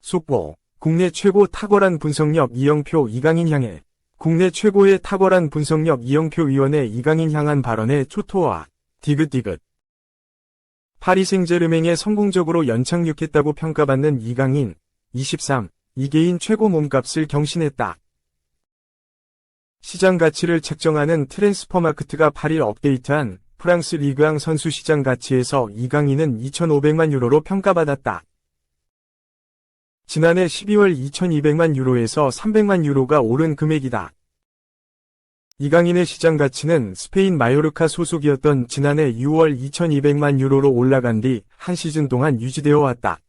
속보. 국내 최고 탁월한 분석력 이영표 이강인 향해. 국내 최고의 탁월한 분석력 이영표 의원의 이강인 향한 발언에 초토화. 디귿디귿. 파리 생제르맹에 성공적으로 연착륙했다고 평가받는 이강인. 23. 2개인 최고 몸값을 경신했다. 시장 가치를 책정하는 트랜스퍼마크트가 8일 업데이트한 프랑스 리그앙 선수 시장 가치에서 이강인은 2,500만 유로로 평가받았다. 지난해 12월 2,200만 유로에서 300만 유로가 오른 금액이다. 이강인의 시장 가치는 스페인 마요르카 소속이었던 지난해 6월 2,200만 유로로 올라간 뒤 한 시즌 동안 유지되어 왔다.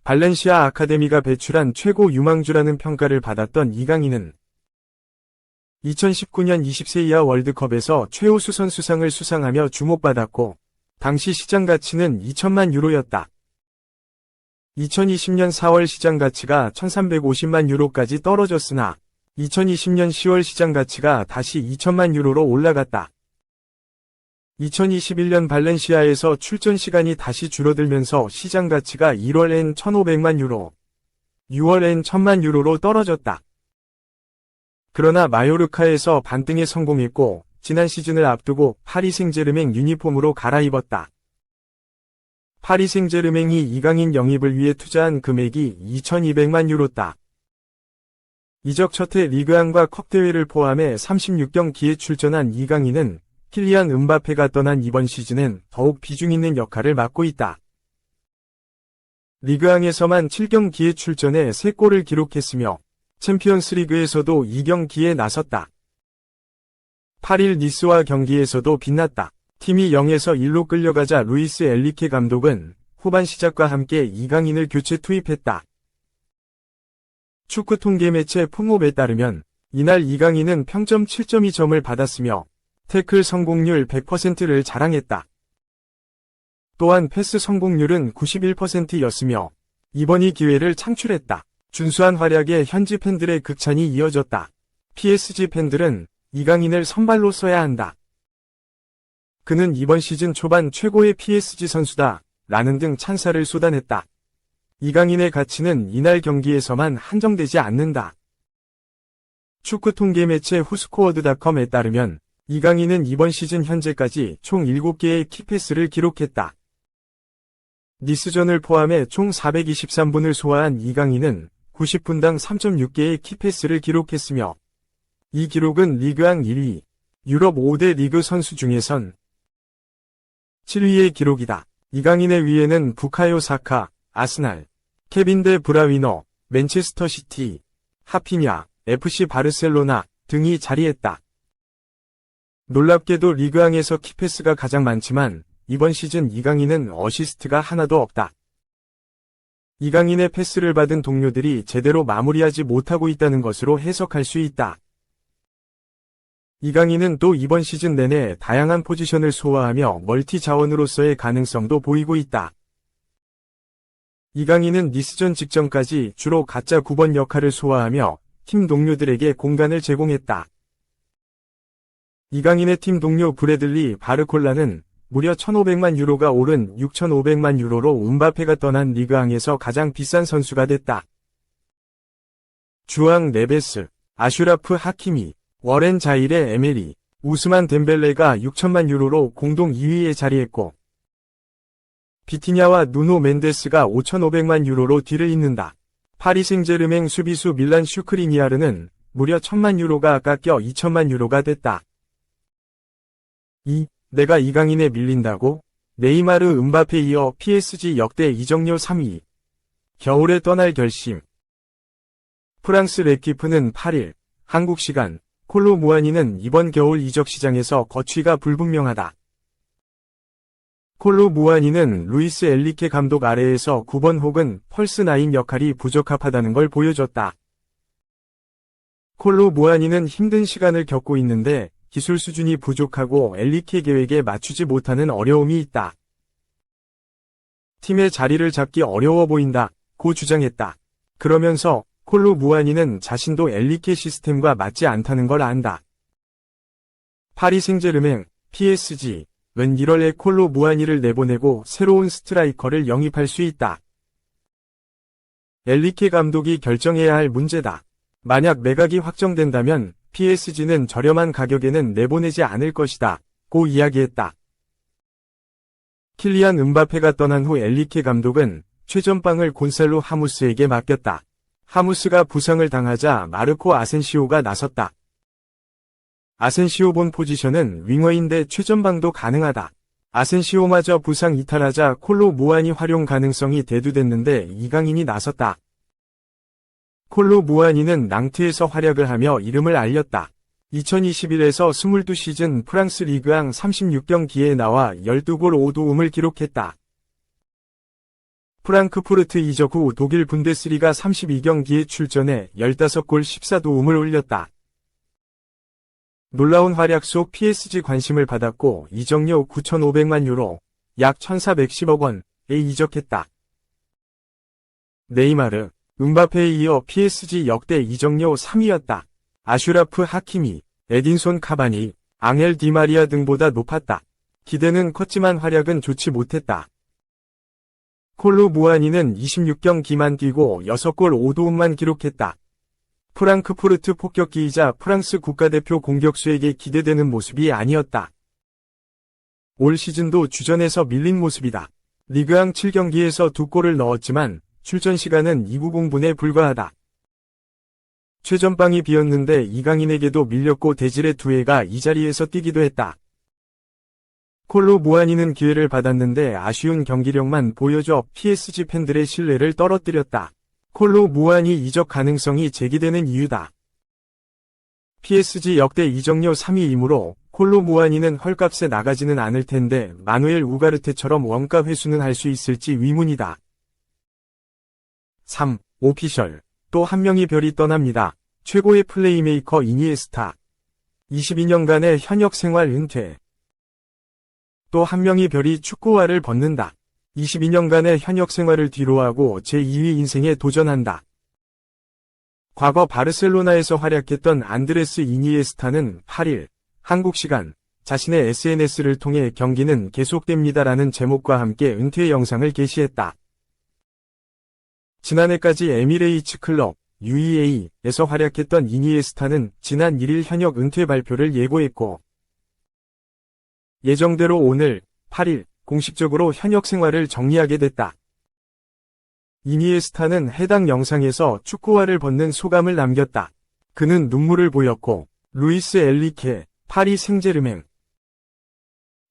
발렌시아 아카데미가 배출한 최고 유망주라는 평가를 받았던 이강인은 2019년 20세 이하 월드컵에서 최우수 선수상을 수상하며 주목받았고, 당시 시장 가치는 2천만 유로였다. 2020년 4월 시장 가치가 1,350만 유로까지 떨어졌으나 2020년 10월 시장 가치가 다시 2천만 유로로 올라갔다. 2021년 발렌시아에서 출전 시간이 다시 줄어들면서 시장 가치가 1월엔 1,500만 유로, 6월엔 1,000만 유로로 떨어졌다. 그러나 마요르카에서 반등에 성공했고 지난 시즌을 앞두고 파리 생제르맹 유니폼으로 갈아입었다. 파리 생제르맹이 이강인 영입을 위해 투자한 금액이 2,200만 유로다. 이적 첫해 리그앙과 컵대회를 포함해 36경기에 출전한 이강인은 킬리안 음바페가 떠난 이번 시즌엔 더욱 비중 있는 역할을 맡고 있다. 리그앙에서만 7경기에 출전해 3골을 기록했으며 챔피언스리그에서도 2경기에 나섰다. 8일 니스와 경기에서도 빛났다. 팀이 0에서 1로 끌려가자 루이스 엘리케 감독은 후반 시작과 함께 이강인을 교체 투입했다. 축구 통계 매체 풍옵에 따르면 이날 이강인은 평점 7.2점을 받았으며 태클 성공률 100%를 자랑했다. 또한 패스 성공률은 91%였으며 이번이 기회를 창출했다. 준수한 활약에 현지 팬들의 극찬이 이어졌다. PSG 팬들은 이강인을 선발로 써야 한다. 그는 이번 시즌 초반 최고의 PSG 선수다. 라는 등 찬사를 쏟아냈다. 이강인의 가치는 이날 경기에서만 한정되지 않는다. 축구 통계 매체 후스코어드닷컴에 따르면 이강인은 이번 시즌 현재까지 총 7개의 키패스를 기록했다. 니스전을 포함해 총 423분을 소화한 이강인은 90분당 3.6개의 키패스를 기록했으며 이 기록은 리그앙 1위, 유럽 5대 리그 선수 중에선 7위의 기록이다. 이강인의 위에는 부카요 사카, 아스날, 케빈 데 브라위너, 맨체스터 시티, 하피냐, FC 바르셀로나 등이 자리했다. 놀랍게도 리그앙에서 키패스가 가장 많지만 이번 시즌 이강인은 어시스트가 하나도 없다. 이강인의 패스를 받은 동료들이 제대로 마무리하지 못하고 있다는 것으로 해석할 수 있다. 이강인은 또 이번 시즌 내내 다양한 포지션을 소화하며 멀티 자원으로서의 가능성도 보이고 있다. 이강인은 니스전 직전까지 주로 가짜 9번 역할을 소화하며 팀 동료들에게 공간을 제공했다. 이강인의 팀 동료 브래들리 바르콜라는 무려 1,500만 유로가 오른 6,500만 유로로 음바페가 떠난 리그앙에서 가장 비싼 선수가 됐다. 주앙 네베스, 아슈라프 하키미, 워렌 자일의 에메리, 우스만 덴벨레가 6천만 유로로 공동 2위에 자리했고 비티냐와 누노 멘데스가 5,500만 유로로 뒤를 잇는다. 파리 생제르맹 수비수 밀란 슈크리니아르는 무려 1,000만 유로가 깎여 2천만 유로가 됐다. 내가 이강인에 밀린다고? 네이마르 음바페 이어 PSG 역대 이적료 3위. 겨울에 떠날 결심. 프랑스 레키프는 8일 한국 시간 콜로 무아니는 이번 겨울 이적 시장에서 거취가 불분명하다. 콜로 무아니는 루이스 엘리케 감독 아래에서 9번 혹은 펄스9 역할이 부적합하다는 걸 보여줬다. 콜로 무아니는 힘든 시간을 겪고 있는데 기술 수준이 부족하고 엘리케 계획에 맞추지 못하는 어려움이 있다. 팀의 자리를 잡기 어려워 보인다고 주장했다. 그러면서 콜로 무아니는 자신도 엘리케 시스템과 맞지 않다는 걸 안다. 파리 생제르맹, PSG, 은 1월에 콜로 무아니를 내보내고 새로운 스트라이커를 영입할 수 있다. 엘리케 감독이 결정해야 할 문제다. 만약 매각이 확정된다면 PSG는 저렴한 가격에는 내보내지 않을 것이다. 고 이야기했다. 킬리안 음바페가 떠난 후 엘리케 감독은 최전방을 곤살로 하무스에게 맡겼다. 하무스가 부상을 당하자 마르코 아센시오가 나섰다. 아센시오 본 포지션은 윙어인데 최전방도 가능하다. 아센시오마저 부상 이탈하자 콜로 무아니 활용 가능성이 대두됐는데 이강인이 나섰다. 콜로 무아니는 낭트에서 활약을 하며 이름을 알렸다. 2021에서 22시즌 프랑스 리그앙 36경기에 나와 12골 5도움을 기록했다. 프랑크푸르트 이적 후 독일 분데스리가 32경기에 출전해 15골 14도움을 올렸다. 놀라운 활약 속 PSG 관심을 받았고 이적료 9,500만 유로, 약 1,410억 원에 이적했다. 네이마르, 음바페에 이어 PSG 역대 이적료 3위였다. 아슈라프 하키미, 에딘손 카바니, 앙헬 디마리아 등보다 높았다. 기대는 컸지만 활약은 좋지 못했다. 콜로 무아니는 26경기만 뛰고 6골 5도움만 기록했다. 프랑크푸르트 폭격기이자 프랑스 국가대표 공격수에게 기대되는 모습이 아니었다. 올 시즌도 주전에서 밀린 모습이다. 리그앙 7경기에서 2골을 넣었지만 출전 시간은 290분에 불과하다. 최전방이 비었는데 이강인에게도 밀렸고 데질의 두에가 이 자리에서 뛰기도 했다. 콜로 무아니는 기회를 받았는데 아쉬운 경기력만 보여줘 PSG 팬들의 신뢰를 떨어뜨렸다. 콜로 무아니 이적 가능성이 제기되는 이유다. PSG 역대 이적료 3위이므로 콜로 무아니는 헐값에 나가지는 않을 텐데 마누엘 우가르테처럼 원가 회수는 할 수 있을지 의문이다. 3. 오피셜. 또 한 명의 별이 떠납니다. 최고의 플레이메이커 이니에스타. 22년간의 현역 생활 은퇴. 또 한 명의 별이 축구화를 벗는다. 22년간의 현역 생활을 뒤로하고 제2위 인생에 도전한다. 과거 바르셀로나에서 활약했던 안드레스 이니에스타는 8일 한국 시간 자신의 SNS를 통해 경기는 계속됩니다라는 제목과 함께 은퇴 영상을 게시했다. 지난해까지 에미레이츠 클럽 UEA에서 활약했던 이니에스타는 지난 1일 현역 은퇴 발표를 예고했고 예정대로 오늘 8일 공식적으로 현역 생활을 정리하게 됐다. 이니에스타는 해당 영상에서 축구화를 벗는 소감을 남겼다. 그는 눈물을 보였고 루이스 엘리케, 파리 생제르맹,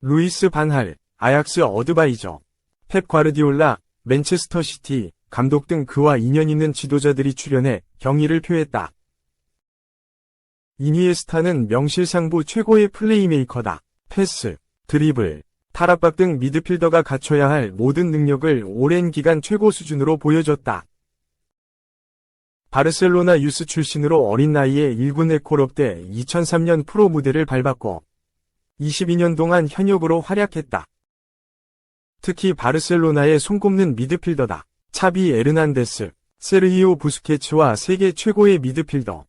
루이스 반할, 아약스 어드바이저, 펩 과르디올라, 맨체스터 시티 감독 등 그와 인연 있는 지도자들이 출연해 경의를 표했다. 이니에스타는 명실상부 최고의 플레이메이커다. 패스, 드리블, 탈압박 등 미드필더가 갖춰야 할 모든 능력을 오랜 기간 최고 수준으로 보여줬다. 바르셀로나 유스 출신으로 어린 나이에 1군 에콜업 때 2003년 프로 무대를 밟았고 22년 동안 현역으로 활약했다. 특히 바르셀로나의 손꼽는 미드필더다. 차비 에르난데스, 세르히오 부스케츠와 세계 최고의 미드필더.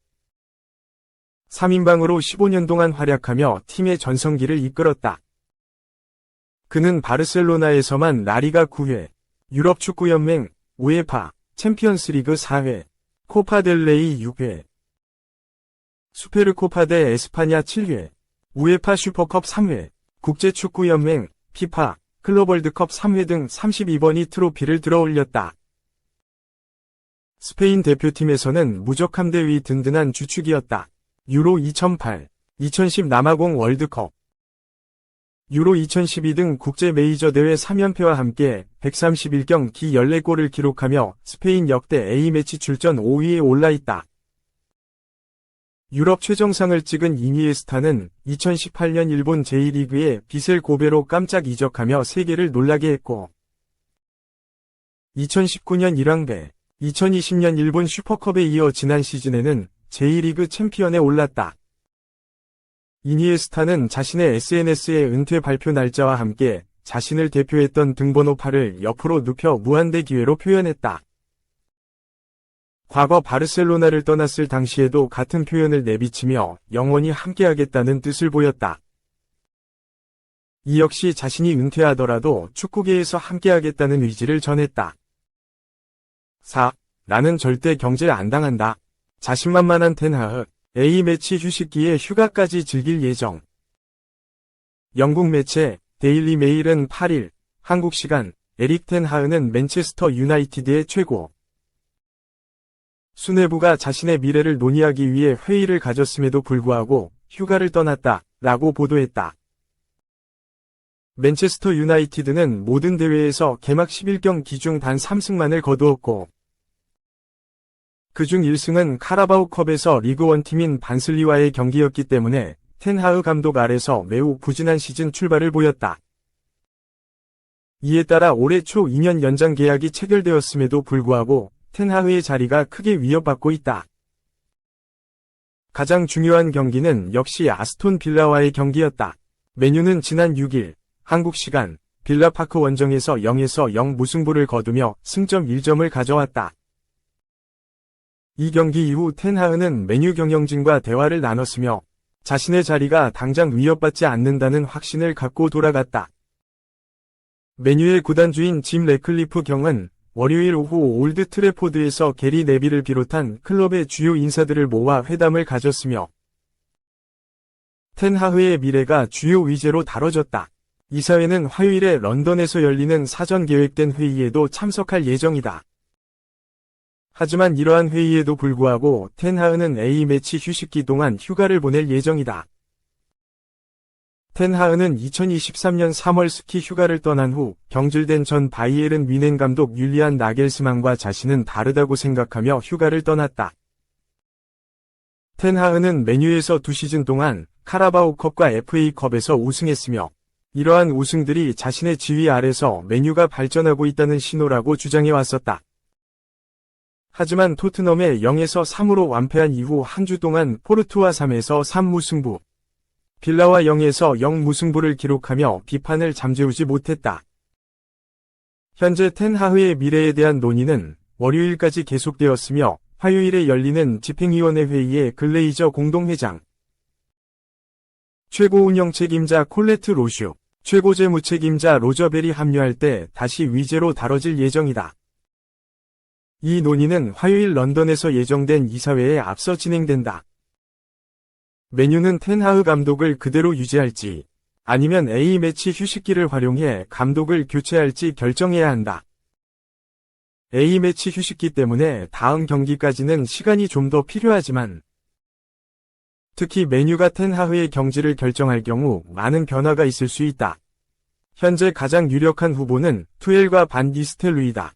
3인방으로 15년 동안 활약하며 팀의 전성기를 이끌었다. 그는 바르셀로나에서만 라리가 9회, 유럽축구연맹, 우에파, 챔피언스리그 4회, 코파델레이 6회, 수페르코파 데 에스파냐 7회, 우에파 슈퍼컵 3회, 국제축구연맹, 피파, 클럽월드컵 3회 등 32번이 트로피를 들어올렸다. 스페인 대표팀에서는 무적함대의 든든한 주축이었다. 유로 2008, 2010 남아공 월드컵, 유로 2012 등 국제 메이저 대회 3연패와 함께 131경기 14골을 기록하며 스페인 역대 A매치 출전 5위에 올라있다. 유럽 최정상을 찍은 이니에스타는 2018년 일본 제1리그에 비셀 고베로 깜짝 이적하며 세계를 놀라게 했고 2019년 1왕배, 2020년 일본 슈퍼컵에 이어 지난 시즌에는 제1리그 챔피언에 올랐다. 이니에스타는 자신의 SNS의 은퇴 발표 날짜와 함께 자신을 대표했던 등번호 8을 옆으로 눕혀 무한대 기회로 표현했다. 과거 바르셀로나를 떠났을 당시에도 같은 표현을 내비치며 영원히 함께하겠다는 뜻을 보였다. 이 역시 자신이 은퇴하더라도 축구계에서 함께하겠다는 의지를 전했다. 4. 나는 절대 경질 안 당한다. 자신만만한 텐하흐, A매치 휴식기에 휴가까지 즐길 예정. 영국 매체 데일리 메일은 8일 한국 시간 에릭 텐하흐는 맨체스터 유나이티드의 최고 수뇌부가 자신의 미래를 논의하기 위해 회의를 가졌음에도 불구하고 휴가를 떠났다 라고 보도했다. 맨체스터 유나이티드는 모든 대회에서 개막 11경기 중 단 3승만을 거두었고 그중 1승은 카라바오컵에서 리그원 팀인 반슬리와의 경기였기 때문에 텐하흐 감독 아래서 매우 부진한 시즌 출발을 보였다. 이에 따라 올해 초 2년 연장 계약이 체결되었음에도 불구하고 텐하흐의 자리가 크게 위협받고 있다. 가장 중요한 경기는 역시 아스톤 빌라와의 경기였다. 맨유는 지난 6일 한국 시간 빌라파크 원정에서 0에서 0 무승부를 거두며 승점 1점을 가져왔다. 이 경기 이후 텐하흐는 맨유 경영진과 대화를 나눴으며 자신의 자리가 당장 위협받지 않는다는 확신을 갖고 돌아갔다. 맨유의 구단주인 짐 래클리프 경은 월요일 오후 올드 트래포드에서 게리 네빌을 비롯한 클럽의 주요 인사들을 모아 회담을 가졌으며 텐하흐의 미래가 주요 의제로 다뤄졌다. 이사회는 화요일에 런던에서 열리는 사전 계획된 회의에도 참석할 예정이다. 하지만 이러한 회의에도 불구하고 텐하흐는 A매치 휴식기 동안 휴가를 보낼 예정이다. 텐하흐는 2023년 3월 스키 휴가를 떠난 후 경질된 전 바이에른 뮌헨 감독 율리안 나겔스만과 자신은 다르다고 생각하며 휴가를 떠났다. 텐하흐는 맨유에서 2시즌 동안 카라바오컵과 FA컵에서 우승했으며 이러한 우승들이 자신의 지휘 아래서 맨유가 발전하고 있다는 신호라고 주장해왔었다. 하지만 토트넘에 0에서 3으로 완패한 이후 한 주 동안 포르투와 3에서 3 무승부, 빌라와 0에서 0 무승부를 기록하며 비판을 잠재우지 못했다. 현재 텐하흐의 미래에 대한 논의는 월요일까지 계속되었으며 화요일에 열리는 집행위원회 회의에 글레이저 공동회장, 최고 운영 책임자 콜레트 로슈, 최고 재무 책임자 로저 벨이 합류할 때 다시 위제로 다뤄질 예정이다. 이 논의는 화요일 런던에서 예정된 이사회에 앞서 진행된다. 맨유는 텐하흐 감독을 그대로 유지할지 아니면 A매치 휴식기를 활용해 감독을 교체할지 결정해야 한다. A매치 휴식기 때문에 다음 경기까지는 시간이 좀 더 필요하지만 특히 맨유가 텐하흐의 경질을 결정할 경우 많은 변화가 있을 수 있다. 현재 가장 유력한 후보는 투엘과 반 니스텔루이다.